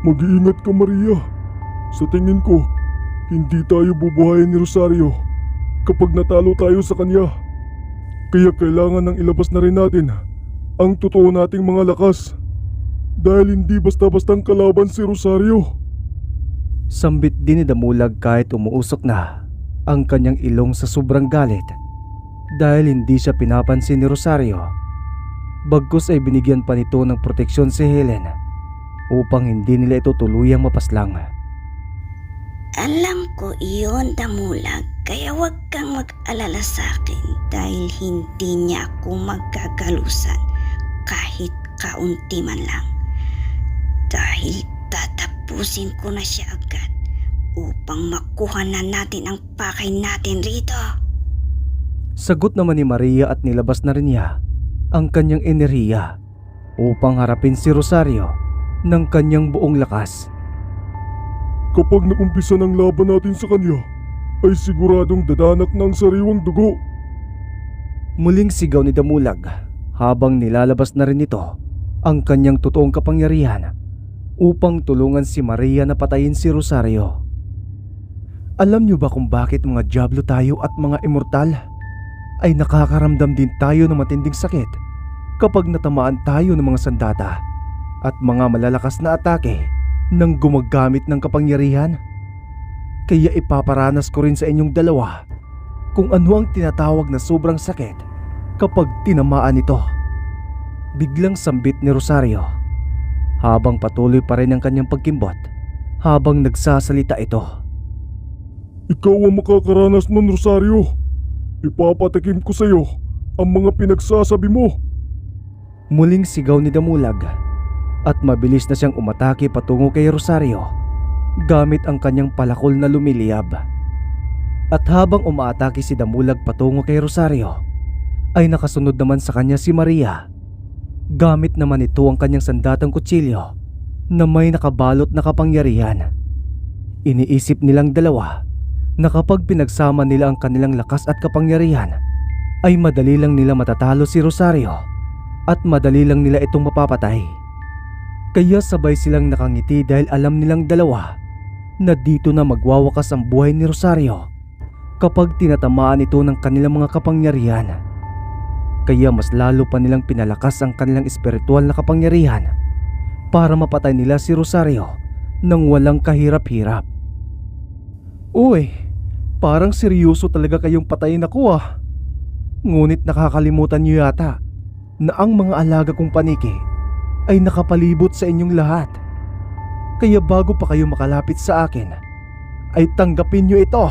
Mag-iingat ka, Maria. Sa tingin ko, hindi tayo bubuhayin ni Rosario kapag natalo tayo sa kanya. Kaya kailangan nang ilabas na rin natin ang totoo nating mga lakas. Dahil hindi basta-bastang kalaban si Rosario. Sambit din ni Damulag kahit umuusok na ang kanyang ilong sa sobrang galit dahil hindi siya pinapansin ni Rosario. Bagkus ay binigyan pa nito ng proteksyon si Helen upang hindi nila ito tuluyang mapaslang. Alam ko iyon, Damulag, kaya huwag kang mag-alala sa akin dahil hindi niya ako magkagalusan kahit kaunti man lang. Dahil tatapusin ko na siya agad upang makuha na natin ang pakay natin rito. Sagot naman ni Maria at nilabas na rin niya ang kanyang enerhiya upang harapin si Rosario ng kanyang buong lakas. Kapag naumpisa ng laban natin sa kanya, ay siguradong dadanak ng sariwang dugo. Muling sigaw ni Damulag habang nilalabas na rin ito ang kanyang totoong kapangyarihan upang tulungan si Maria na patayin si Rosario. Alam niyo ba kung bakit mga diablo tayo at mga immortal ay nakakaramdam din tayo ng matinding sakit kapag natamaan tayo ng mga sandata at mga malalakas na atake ng gumagamit ng kapangyarihan? Kaya ipaparanas ko rin sa inyong dalawa kung ano ang tinatawag na sobrang sakit kapag tinamaan ito. Biglang sambit ni Rosario habang patuloy pa rin ang kanyang pagkimbot habang nagsasalita ito. Ikaw ang makakaranas nun, Rosario. Ipapatikim ko sa iyo ang mga pinagsasabi mo. Muling sigaw ni Damulag at mabilis na siyang umatake patungo kay Rosario gamit ang kanyang palakol na lumiliyab. At habang umaatake si Damulag patungo kay Rosario, ay nakasunod naman sa kanya si Maria. Gamit naman ito ang kanyang sandatang kutsilyo na may nakabalot na kapangyarihan. Iniisip nilang dalawa na kapag pinagsama nila ang kanilang lakas at kapangyarihan, ay madali lang nila matatalo si Rosario at madali lang nila itong mapapatay. Kaya sabay silang nakangiti dahil alam nilang dalawa na dito na magwawakas ang buhay ni Rosario kapag tinatamaan ito ng kanilang mga kapangyarihan. Kaya mas lalo pa nilang pinalakas ang kanilang espiritual na kapangyarihan para mapatay nila si Rosario nang walang kahirap-hirap. Uy, parang seryoso talaga kayong patayin ako ah. Ngunit nakakalimutan niyo yata na ang mga alaga kong paniki ay nakapalibot sa inyong lahat. Kaya bago pa kayo makalapit sa akin, ay tanggapin niyo ito.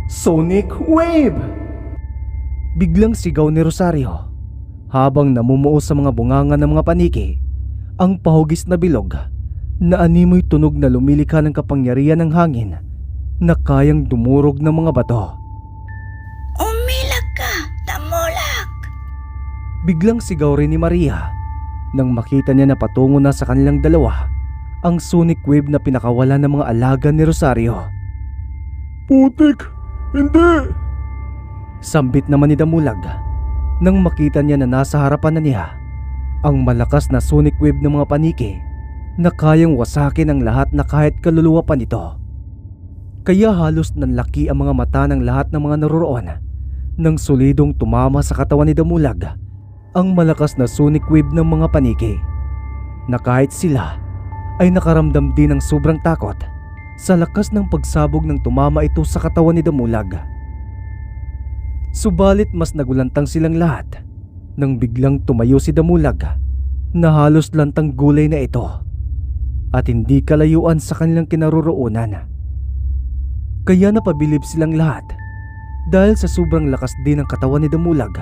Sonic Wave! Biglang sigaw ni Rosario habang namumuo sa mga bunganga ng mga paniki ang pahugis na bilog na animoy tunog na lumilikha ng kapangyarihan ng hangin na kayang dumurog ng mga bato. Umilag ka, Damulag! Biglang sigaw rin ni Maria nang makita niya na patungo na sa kanilang dalawa ang sonic wave na pinakawala ng mga alaga ni Rosario. Putik! Hindi! Sambit naman ni Damulag nang makita niya na nasa harapan na niya ang malakas na sonic wave ng mga paniki na kayang wasakin ang lahat na kahit kaluluwa pa nito. Kaya halos nanlaki ang mga mata ng lahat ng mga naroroon nang solidong tumama sa katawan ni Damulag ang malakas na sonic wave ng mga paniki, na kahit sila ay nakaramdam din ng sobrang takot sa lakas ng pagsabog ng tumama ito sa katawan ni Damulag. Subalit mas nagulantang silang lahat nang biglang tumayo si Damulag na halos lantang gulay na ito at hindi kalayuan sa kanilang kinaroroonan. Kaya napabilib silang lahat dahil sa sobrang lakas din ng katawan ni Damulag,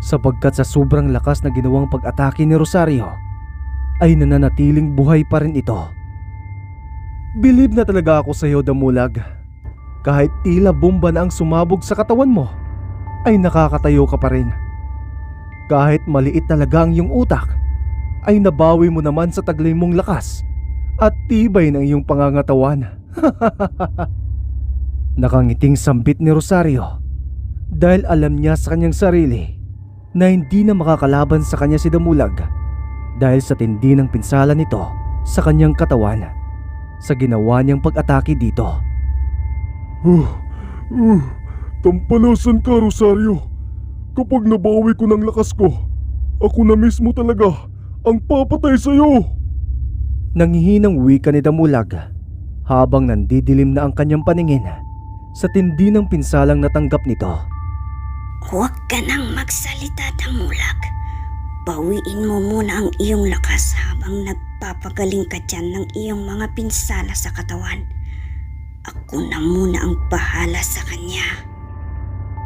sapagkat sa sobrang lakas na ginawang pag-atake ni Rosario ay nananatiling buhay pa rin ito. Bilib na talaga ako sa iyo, Damulag. Kahit tila bomba na ang sumabog sa katawan mo, ay nakakatayo ka pa rin. Kahit maliit talaga ang iyong utak, ay nabawi mo naman sa taglay mong lakas at tibay ng iyong pangangatawan. Nakangiting sambit ni Rosario dahil alam niya sa kanyang sarili na hindi na makakalaban sa kanya si Damulag dahil sa tindi ng pinsala nito sa kanyang katawan sa ginawa niyang pag-atake dito. Tampalasan ka, Rosario. Kapag nabawi ko ng lakas ko, ako na mismo talaga ang papatay sa'yo. Nanghihinang wika ni Damulag habang nandidilim na ang kanyang paningin sa tindi ng pinsalang natanggap nito. Huwag ka nang magsalita, Damulag. Bawiin mo muna ang iyong lakas habang nagpapagaling ka dyan ng iyong mga pinsala sa katawan. Ako na muna ang bahala sa kanya.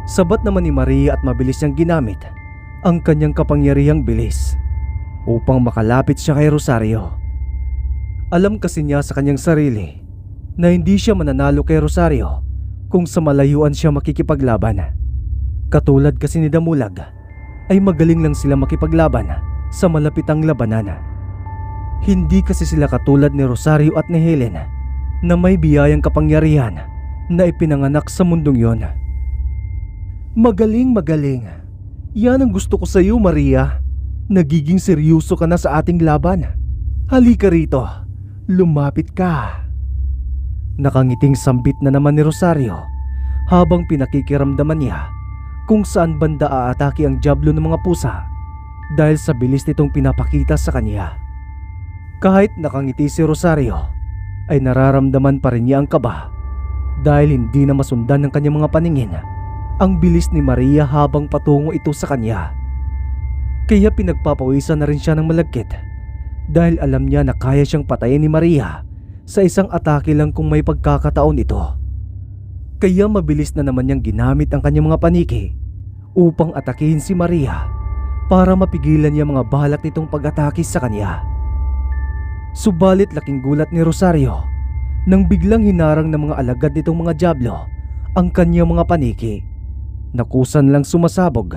Sabat naman ni Maria at mabilis niyang ginamit ang kanyang kapangyarihang bilis upang makalapit siya kay Rosario. Alam kasi niya sa kanyang sarili na hindi siya mananalo kay Rosario kung sa malayuan siya makikipaglaban. Katulad kasi ni Damulag ay magaling lang sila makipaglaban sa malapitang labanan. Hindi kasi sila katulad ni Rosario at ni Helen na may biyayang kapangyarihan na ipinanganak sa mundong yon. Magaling. Yan ang gusto ko sa iyo, Maria. Nagiging seryoso ka na sa ating laban. Halika rito. Lumapit ka. Nakangiting sambit na naman ni Rosario habang pinakikiramdaman niya kung saan banda aatake ang diablo ng mga pusa dahil sa bilis nitong pinapakita sa kanya. Kahit nakangiti si Rosario, ay nararamdaman pa rin niya ang kaba dahil hindi na masundan ng kanyang mga paningin ang bilis ni Maria habang patungo ito sa kanya. Kaya pinagpapawisan na rin siya ng malagkit dahil alam niya na kaya siyang patayin ni Maria sa isang atake lang kung may pagkakataon ito. Kaya mabilis na naman niyang ginamit ang kanyang mga paniki upang atakihin si Maria para mapigilan niya mga balak nitong pag-atake sa kanya. Subalit laking gulat ni Rosario nang biglang hinarang ng mga alagad nitong mga diablo ang kanyang mga paniki. Nakusan lang sumasabog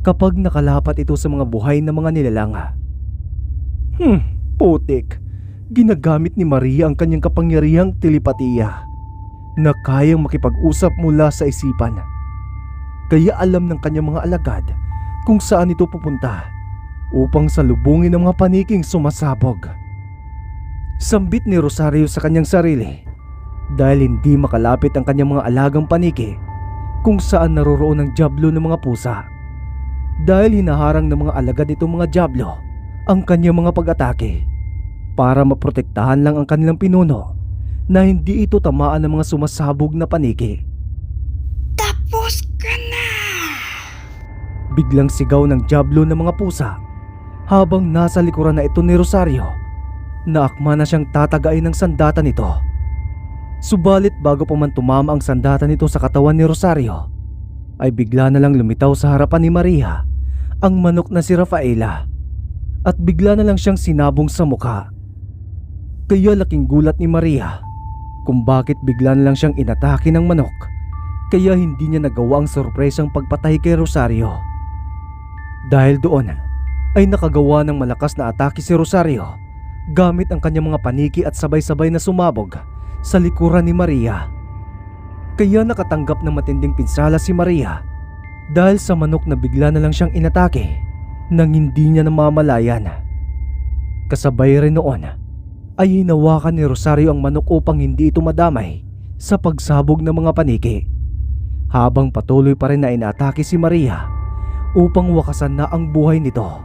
kapag nakalapat ito sa mga buhay na mga nilalang. Putik. Ginagamit ni Maria ang kanyang kapangyarihang telepatiya na kayang makipag-usap mula sa isipan. Kaya alam ng kanyang mga alagad kung saan ito pupunta upang salubungin ang mga paniking sumasabog. Sambit ni Rosario sa kanyang sarili dahil hindi makalapit ang kanyang mga alagang paniki kung saan naroroon ang diablo ng mga pusa. Dahil hinaharang ng mga alagad itong mga diablo ang kanyang mga pag-atake para maprotektahan lang ang kanilang pinuno na hindi ito tamaan ng mga sumasabog na paniki. Tapos ka na! Biglang sigaw ng diablo ng mga pusa habang nasa likuran na ito ni Rosario na akma na siyang tatagain ng sandata nito. Subalit bago pa man tumama ang sandata nito sa katawan ni Rosario, ay bigla na lang lumitaw sa harapan ni Maria ang manok na si Rafaela at bigla na lang siyang sinabong sa mukha. Kaya laking gulat ni Maria kung bakit bigla na lang siyang inatake ng manok, kaya hindi niya nagawa ang sorpresang pagpatay kay Rosario. Dahil doon ay nakagawa ng malakas na atake si Rosario gamit ang kanyang mga paniki at sabay-sabay na sumabog sa likuran ni Maria. Kaya nakatanggap ng matinding pinsala si Maria dahil sa manok na bigla na lang siyang inatake nang hindi niya namamalayan. Kasabay rin noon ay hinawakan ni Rosario ang manok upang hindi ito madamay sa pagsabog ng mga paniki, habang patuloy pa rin na inatake si Maria upang wakasan na ang buhay nito.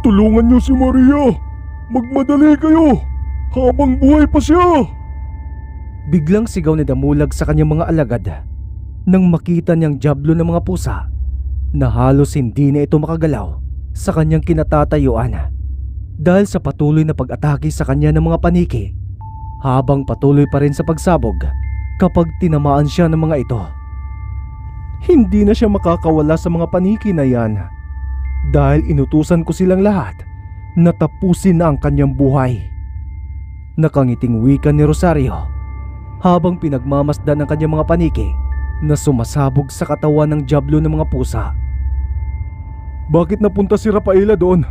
Tulungan niyo si Maria! Magmadali kayo! Habang buhay pa siya! Biglang sigaw ni Damulag sa kanyang mga alagad nang makita niyang diablo ng mga pusa na halos hindi na ito makagalaw sa kanyang kinatatayuan dahil sa patuloy na pag-atake sa kanya ng mga paniki, habang patuloy pa rin sa pagsabog kapag tinamaan siya ng mga ito. Hindi na siya makakawala sa mga paniki na yan dahil inutusan ko silang lahat na tapusin na ang kanyang buhay. Nakangiting wika ni Rosario habang pinagmamasdan ang kanyang mga paniki na sumasabog sa katawan ng diablo ng mga pusa. Bakit napunta si Rafaela doon?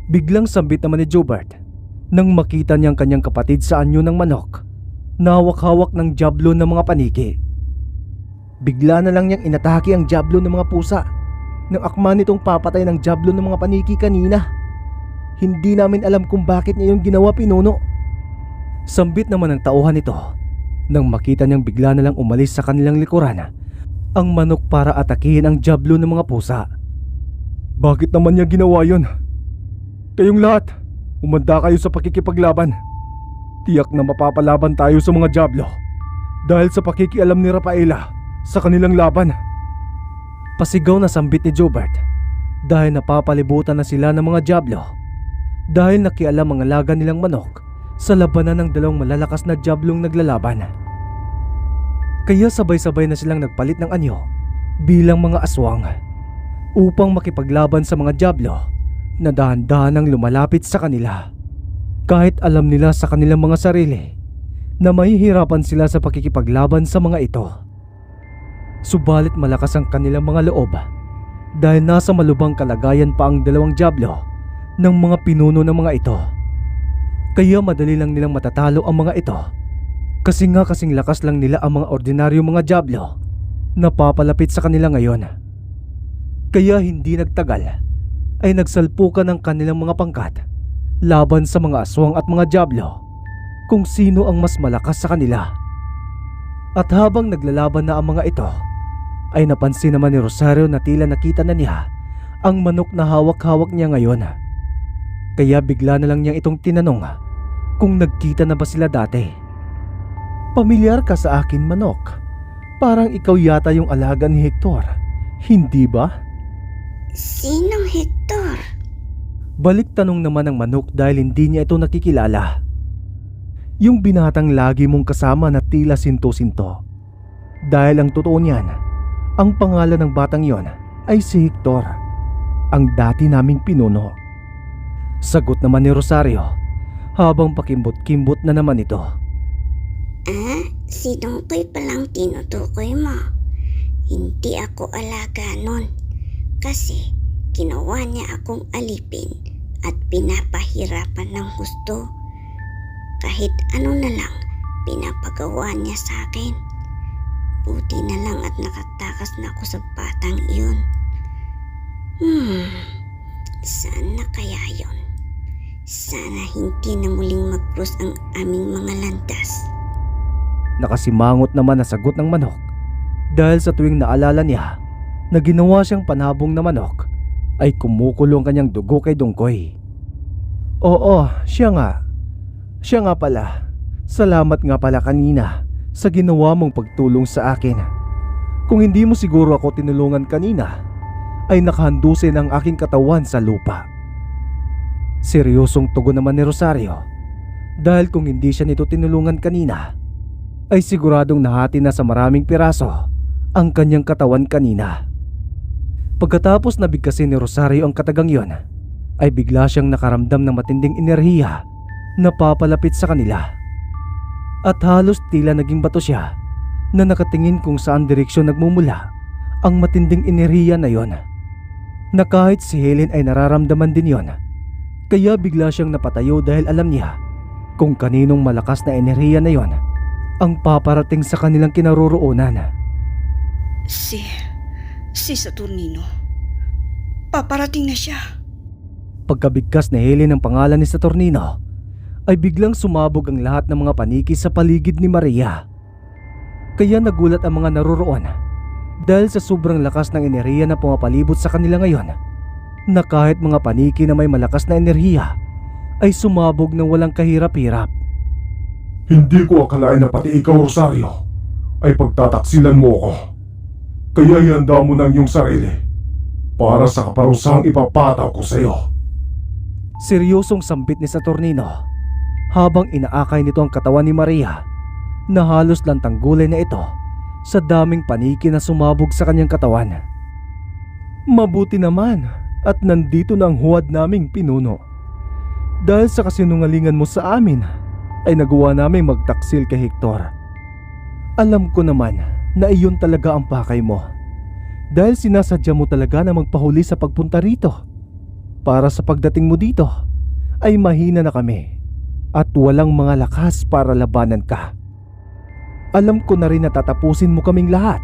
Biglang sambit naman ni Jobert nang makita niyang kanyang kapatid sa anyo ng manok na hawak-hawak ng diablo ng mga paniki. Bigla na lang niyang inatake ang diablo ng mga pusa nang akma nitong papatay ng diablo ng mga paniki kanina. Hindi namin alam kung bakit niya yung ginawa, Pinuno. Sambit naman ng tauhan ito nang makita niyang bigla na lang umalis sa kanilang likuran ang manok para atakihin ang jablo ng mga pusa. Bakit naman niya ginawa yon? Kayong lahat, umanda kayo sa pakikipaglaban. Tiyak na mapapalaban tayo sa mga jablo dahil sa pakikialam ni Rafaela sa kanilang laban. Pasigaw na sambit ni Jobert dahil napapalibutan na sila ng mga jablo dahil nakialam ang alaga nilang manok sa labanan ng dalawang malalakas na jablong naglalaban. Kaya sabay-sabay na silang nagpalit ng anyo bilang mga aswang upang makipaglaban sa mga jablo na dahan-dahan ang lumalapit sa kanila. Kahit alam nila sa kanilang mga sarili na mahihirapan sila sa pakikipaglaban sa mga ito. Subalit malakas ang kanilang mga loob dahil nasa malubhang kalagayan pa ang dalawang jablo ng mga pinuno ng mga ito. Kaya madali lang nilang matatalo ang mga ito kasi nga kasing lakas lang nila ang mga ordinaryo mga jablo na papalapit sa kanila ngayon. Kaya hindi nagtagal ay nagsalpukan ang kanilang mga pangkat laban sa mga aswang at mga jablo kung sino ang mas malakas sa kanila. At habang naglalaban na ang mga ito ay napansin naman ni Rosario na tila nakita na niya ang manok na hawak-hawak niya ngayon. Kaya bigla na lang niyang itong tinanong kung nagkita na ba sila dati. Pamilyar ka sa akin, manok. Parang ikaw yata yung alaga ni Hector, hindi ba? Sinong Hector? Balik tanong naman ng manok dahil hindi niya ito nakikilala. Yung binatang lagi mong kasama na tila sinto-sinto. Dahil ang totoo niyan, ang pangalan ng batang yon ay si Hector, ang dati naming pinuno. Sagot naman ni Rosario habang pakimbot-kimbot na naman ito. Si Dongkoy palang tinutukoy mo. Hindi ako alaga nun kasi ginawa niya akong alipin at pinapahirapan ng gusto. Kahit ano na lang pinapagawa niya sa akin. Buti na lang at nakatakas na ako sa batang iyon. Sana kaya yon? Sana hindi na muling mag-cross ang aming mga landas. Nakasimangot naman na sagot ng manok dahil sa tuwing naalala niya na ginawa siyang panabong na manok ay kumukulo ang kanyang dugo kay Dongkoy. Oo, siya nga. Siya nga pala. Salamat nga pala kanina sa ginawa mong pagtulong sa akin. Kung hindi mo siguro ako tinulungan kanina, ay nakahandusin ang aking katawan sa lupa. Seryosong tugon naman ni Rosario dahil kung hindi siya nito tinulungan kanina, ay siguradong nahati na sa maraming piraso ang kanyang katawan kanina. Pagkatapos nabigkasin ni Rosario ang katagang yon, ay bigla siyang nakaramdam ng matinding enerhiya na papalapit sa kanila. At halos tila naging bato siya na nakatingin kung saan direksyon nagmumula ang matinding enerhiya na yon. Na kahit si Helen ay nararamdaman din yon. Kaya bigla siyang napatayo dahil alam niya kung kaninong malakas na enerhiya na yon ang paparating sa kanilang kinaroroonan. Si Saturnino. Paparating na siya. Pagkabigkas ni Helen ng pangalan ni Saturnino, ay biglang sumabog ang lahat ng mga paniki sa paligid ni Maria. Kaya nagulat ang mga naroroon dahil sa sobrang lakas ng enerhiya na pumapalibot sa kanila ngayon, na kahit mga paniki na may malakas na enerhiya ay sumabog ng walang kahirap-hirap. Hindi ko akalain na pati ikaw, Rosario, ay pagtataksilan mo ako. Kaya ihanda mo ng iyong sarili para sa kaparusahang ipapataw ko sa iyo. Seryosong sambit ni Saturnino habang inaakay nito ang katawan ni Maria na halos lantang gulay na ito sa daming paniki na sumabog sa kanyang katawan. Mabuti naman at nandito na ang huwad naming pinuno. Dahil sa kasinungalingan mo sa amin ay nagawa naming magtaksil kay Hector. Alam ko naman na iyon talaga ang pakay mo dahil sinasadya mo talaga na magpahuli sa pagpunta rito. Para sa pagdating mo dito ay mahina na kami at walang mga lakas para labanan ka. Alam ko na rin na tatapusin mo kaming lahat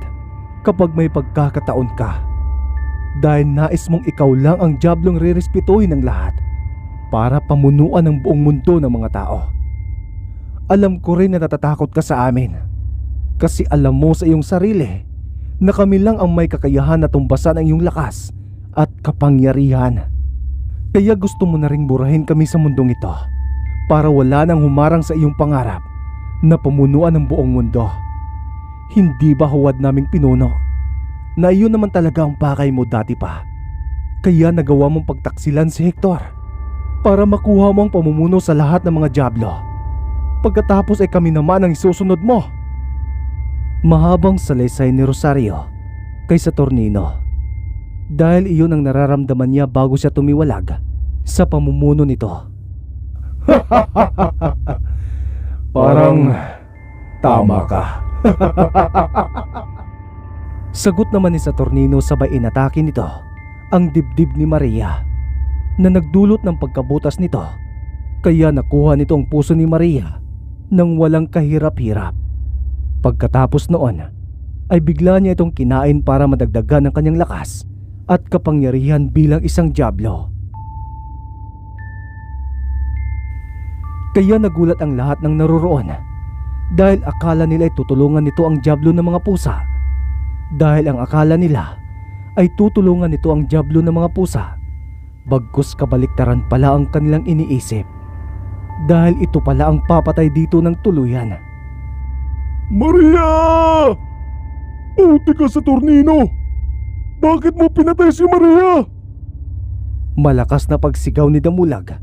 kapag may pagkakataon ka. Dahil nais mong ikaw lang ang diablong rerespetuhin ng lahat para pamunuan ang buong mundo ng mga tao. Alam ko rin na natatakot ka sa amin kasi alam mo sa iyong sarili na kami lang ang may kakayahan na tumbasan ang iyong lakas at kapangyarihan. Kaya gusto mo na ring burahin kami sa mundong ito para wala nang humarang sa iyong pangarap na pamunuan ang buong mundo. Hindi ba huwad naming pinuno na iyon naman talaga ang pakay mo dati pa? Kaya nagawa mong pagtaksilan si Hector para makuha mo ang pamumuno sa lahat ng mga Diablo. Pagkatapos ay kami naman ang isusunod mo. Mahabang salaysay ni Rosario kay Saturnino dahil iyon ang nararamdaman niya bago siya tumiwalag sa pamumuno nito. Parang tama ka. Sagot naman ni Saturnino sabay inatake nito ang dibdib ni Maria na nagdulot ng pagkabutas nito, kaya nakuha nito ang puso ni Maria nang walang kahirap-hirap. Pagkatapos noon ay bigla niya itong kinain para madagdagan ang kanyang lakas at kapangyarihan bilang isang Diablo. Kaya nagulat ang lahat ng naroroon dahil akala nila ay tutulungan nito ang Diablo ng mga pusa. Dahil ang akala nila ay tutulungan nito ang Diablo ng mga pusa, bagkus kabaliktaran pala ang kanilang iniisip. Dahil ito pala ang papatay dito ng tuluyan. Maria! Buti ka sa Saturnino! Bakit mo pinatay si Maria? Malakas na pagsigaw ni Damulag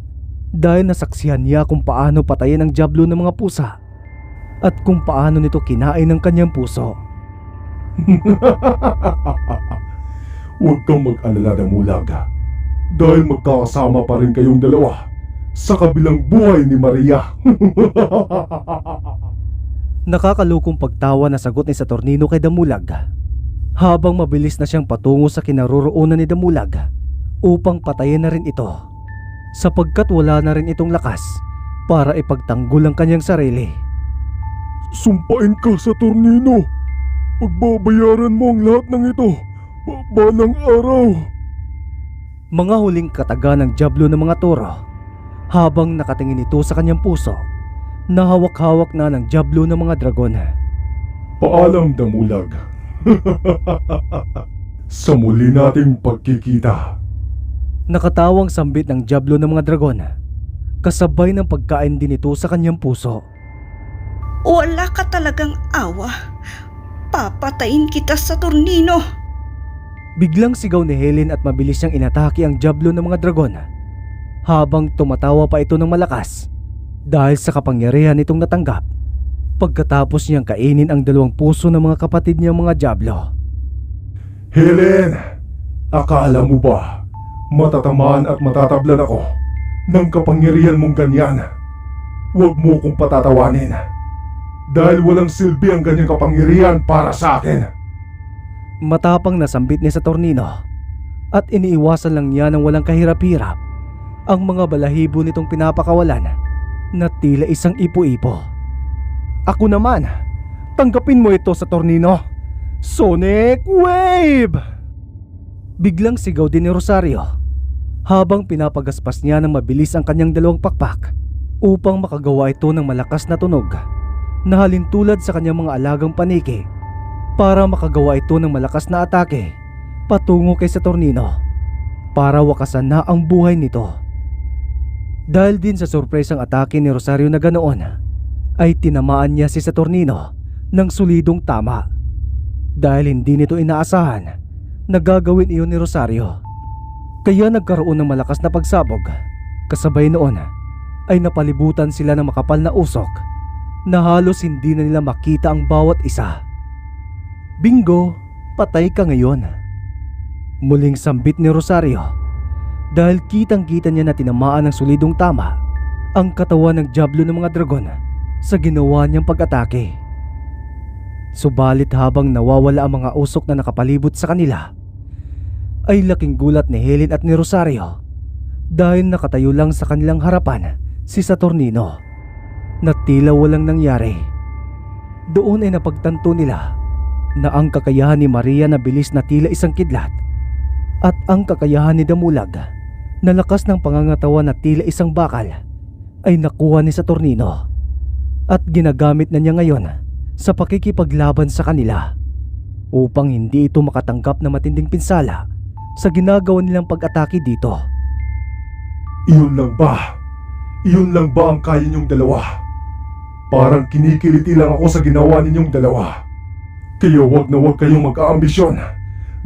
dahil nasaksihan niya kung paano patayin ang Diablo ng mga pusa at kung paano nito kinain ang kanyang puso. Huwag kang mag-alala, Damulag, dahil magkakasama pa rin kayong dalawa sa kabilang buhay ni Maria. Nakakalukong pagtawa na sagot ni Saturnino kay Damulag habang mabilis na siyang patungo sa kinaroroonan ni Damulag upang patayin na rin ito, sapagkat wala na rin itong lakas para ipagtanggol ang kanyang sarili. Sumpain ka, Saturnino. Pagbabayaran mo ang lahat ng ito balang araw. Mga huling kataga ng Diablo ng mga toro habang nakatingin ito sa kanyang puso na hawak-hawak na ng Diablo ng mga dragon. Paalam, Damulag. Sa muli nating pagkikita. Nakatawang sambit ng Diablo ng mga dragon kasabay ng pagkain din ito sa kanyang puso. Wala ka talagang awa. Papatayin kita, Saturnino. Biglang sigaw ni Helen at mabilis siyang inatake ang Diablo ng mga dragon habang tumatawa pa ito ng malakas dahil sa kapangyarihan nitong natanggap pagkatapos niyang kainin ang dalawang puso ng mga kapatid niyang mga Diablo. Helen, akala mo ba matatamaan at matatablan ako ng kapangyarihan mong ganyan? Huwag mo kong patatawanin dahil walang silbi ang ganyang kapangyarihan para sa akin. Matapang na sambit ni Saturnino at iniiwasan lang niya ng walang kahirap-hirap ang mga balahibo nitong pinapakawalan na tila isang ipo-ipo. Ako naman, tanggapin mo ito, Saturnino. Sonic Wave! Biglang sigaw din ni Rosario habang pinapagaspas niya ng mabilis ang kanyang dalawang pakpak upang makagawa ito ng malakas na tunog na halintulad sa kanyang mga alagang paniki para makagawa ito ng malakas na atake patungo kay Saturnino para wakasan na ang buhay nito. Dahil din sa surpresang atake ni Rosario na ganoon ay tinamaan niya si Saturnino ng solidong tama dahil hindi nito inaasahan na gagawin iyon ni Rosario. Kaya nagkaroon ng malakas na pagsabog. Kasabay noon ay napalibutan sila ng makapal na usok na halos hindi na nila makita ang bawat isa. Bingo, patay ka ngayon. Muling sambit ni Rosario dahil kitang-kita niya na tinamaan ng solidong tama ang katawan ng Diablo ng mga dragon sa ginawa niyang pag-atake. Subalit habang nawawala ang mga usok na nakapalibot sa kanila, ay laking gulat ni Helen at ni Rosario dahil nakatayo lang sa kanilang harapan si Saturnino na tila walang nangyari. Doon ay napagtanto nila na ang kakayahan ni Maria na bilis na tila isang kidlat at ang kakayahan ni Damulag na lakas ng pangangatawan na tila isang bakal ay nakuha ni Saturnino at ginagamit na niya ngayon sa pakikipaglaban sa kanila upang hindi ito makatanggap na matinding pinsala sa ginagawa nilang pag-atake dito. Iyon lang ba? Iyon lang ba ang kaya niyong dalawa? Parang kinikiliti lang ako sa ginawa ninyong dalawa. Kaya wag na wag kayong mag-aambisyon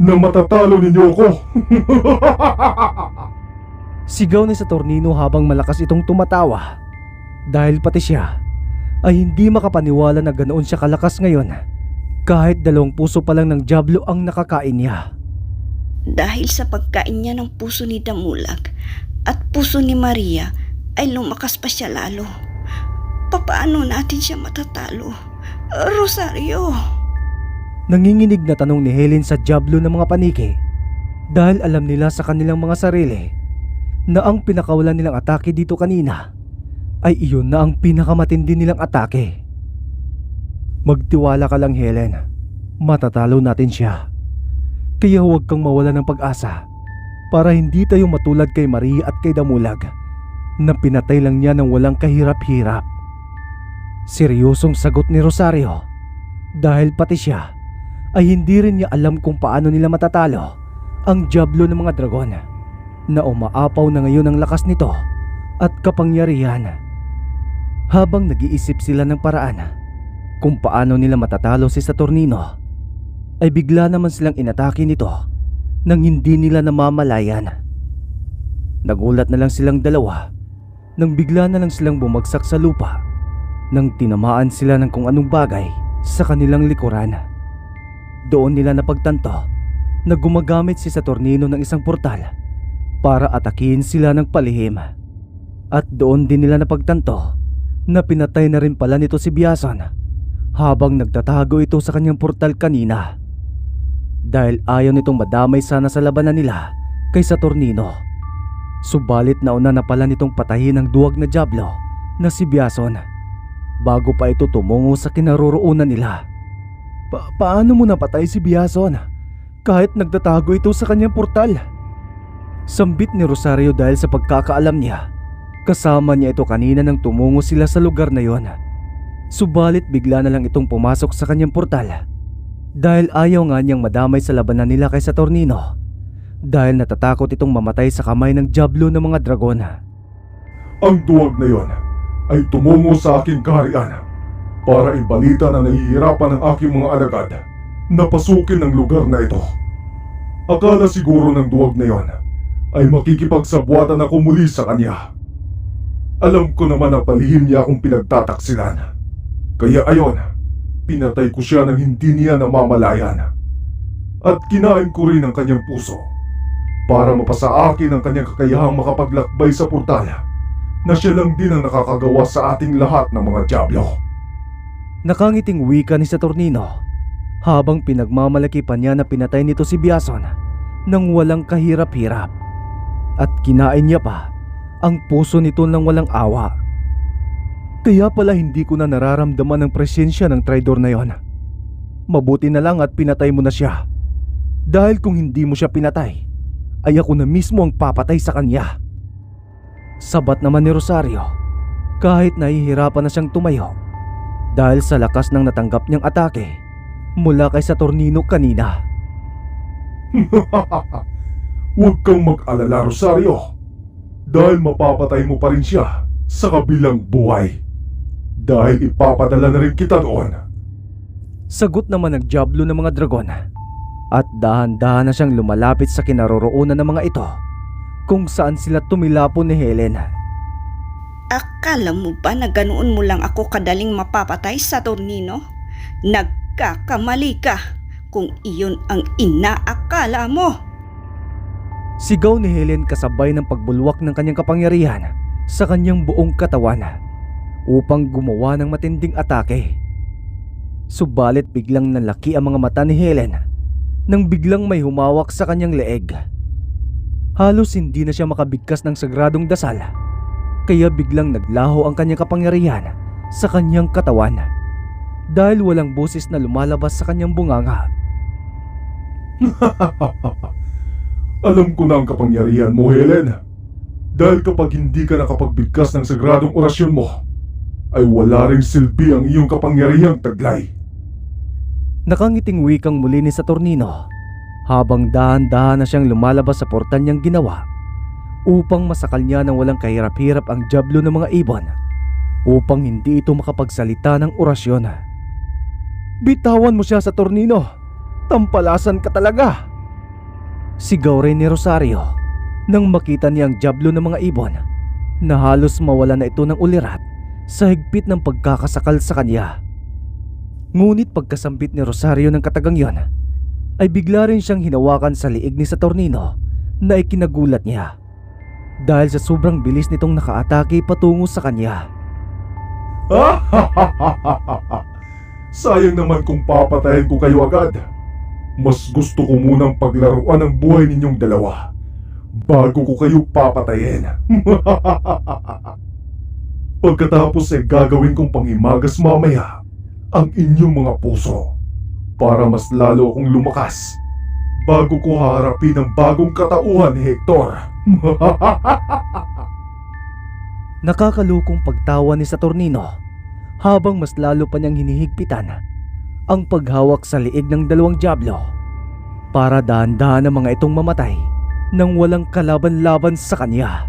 na matatalo ninyo ako. Sigaw ni Saturnino habang malakas itong tumatawa dahil pati siya ay hindi makapaniwala na ganoon siya kalakas ngayon kahit 2 puso pa lang ng Diablo ang nakakain niya. Dahil sa pagkain niya ng puso ni Damulag at puso ni Maria ay lumakas pa siya lalo. Papaano natin siya matatalo? Rosario! Nanginginig na tanong ni Helen sa Diablo ng mga paniki dahil alam nila sa kanilang mga sarili na ang pinakawalan nilang atake dito kanina ay iyon na ang pinakamatindi nilang atake. Magtiwala ka lang, Helen. Matatalo natin siya. Kaya huwag kang mawala ng pag-asa para hindi tayo matulad kay Maria at kay Damulag na pinatay lang niya ng walang kahirap-hirap. Seryosong sagot ni Rosario dahil pati siya ay hindi rin niya alam kung paano nila matatalo ang Diablo ng mga dragon na umaapaw na ngayon ang lakas nito at kapangyarihan. Habang nag-iisip sila ng paraan kung paano nila matatalo si Saturnino, ay bigla naman silang inatake nito nang hindi nila namamalayan. Nagulat na lang silang dalawa nang bigla na lang silang bumagsak sa lupa nang tinamaan sila ng kung anong bagay sa kanilang likuran. Doon nila napagtanto na gumagamit si Saturnino ng isang portal para atakihin sila ng palihim. At doon din nila napagtanto na pinatay na rin pala nito si Biason habang nagtatago ito sa kanyang portal kanina. Dahil ayaw nitong madamay sana sa labanan nila kay Saturnino. Subalit nauna na pala nitong patayin ang duwag na Diablo na si Biason bago pa ito tumungo sa kinaroroonan nila. Paano mo napatay si Biason kahit nagtatago ito sa kanyang portal? Sambit ni Rosario dahil sa pagkakaalam niya, kasama niya ito kanina nang tumungo sila sa lugar na yon. Subalit bigla na lang itong pumasok sa kanyang portal dahil ayaw nga niyang madamay sa labanan nila kay Saturnino dahil natatakot itong mamatay sa kamay ng Diablo ng mga dragon. Ang duwag na yon ay tumungo sa aking kaharian para ibalita na nahihirapan ang aking mga alagad na pasukin ang lugar na ito. Akala siguro ng duwag na yon ay makikipagsabwatan ako muli sa kanya. Alam ko naman na palihim niya akong pinagtataksilan. Kaya ayon, pinatay ko siya nang hindi niya namamalayan. At kinain ko rin ang kanyang puso para mapasa akin ang kanyang kakayahang makapaglakbay sa portal na siya lang din ang nakakagawa sa ating lahat ng mga Diablo. Nakangiting wika ni Saturnino habang pinagmamalaki pa niya na pinatay nito si Biason nang walang kahirap-hirap. At kinain niya pa ang puso nito ng walang awa. Kaya pala hindi ko na nararamdaman ang presensya ng traidor na yon. Mabuti na lang at pinatay mo na siya. Dahil kung hindi mo siya pinatay, ay ako na mismo ang papatay sa kanya. Sabat naman ni Rosario kahit nahihirapan na siyang tumayo dahil sa lakas ng natanggap niyang atake mula kay Saturnino kanina. Huwag kang mag-alala, Rosario, dahil mapapatay mo pa rin siya sa kabilang buhay. Dahil ipapadala na rin kita doon. Sagot naman ng Diablo ng mga dragon at dahan-dahan na siyang lumalapit sa kinaroroonan ng mga ito kung saan sila tumilapon ni Helen. Akala mo ba na ganoon mo lang ako kadaling mapapatay, Saturnino? Nagkakamali ka kung iyon ang inaakala mo. Sigaw ni Helen kasabay ng pagbulwak ng kanyang kapangyarihan sa kanyang buong katawan upang gumawa ng matinding atake. Subalit biglang nalaki ang mga mata ni Helen nang biglang may humawak sa kanyang leeg. Halos hindi na siya makabigkas ng sagradong dasal, kaya biglang naglaho ang kanyang kapangyarihan sa kanyang katawan dahil walang boses na lumalabas sa kanyang bunganga. Alam ko na ang kapangyarihan mo, Helen. Dahil kapag hindi ka nakapagbigkas ng sagradong orasyon mo, ay wala ring silbi ang iyong kapangyarihang taglay. Nakangiting wikang muli ni Saturnino habang dahan-dahan na siyang lumalabas sa portal niyang ginawa upang masakal niya ng walang kahirap-hirap ang jablo ng mga ibon upang hindi ito makapagsalita ng orasyon. Bitawan mo siya, Saturnino! Tampalasan ka talaga! Sigaw rin ni Rosario nang makita niya ang jablo ng mga ibon na halos mawala na ito ng ulirat sa higpit ng pagkakasakal sa kanya. Ngunit pagkasambit ni Rosario ng katagang yon, ay bigla rin siyang hinawakan sa liig ni Saturnino na ikinagulat niya dahil sa sobrang bilis nitong nakaatake patungo sa kanya. Sayang naman kung papatayin ko kayo agad. Mas gusto ko munang paglaruan ang buhay ninyong dalawa bago ko kayo papatayin. Pagkatapos ay gagawin kong pangimagas mamaya ang inyong mga puso para mas lalo akong lumakas bago ko haharapin ang bagong katauhan ni Hector. Nakakalukong pagtawa ni Saturnino habang mas lalo pa niyang hinihigpitan ang paghawak sa liig ng dalawang diablo para dahan-dahan ang mga itong mamatay nang walang kalaban-laban sa kanya.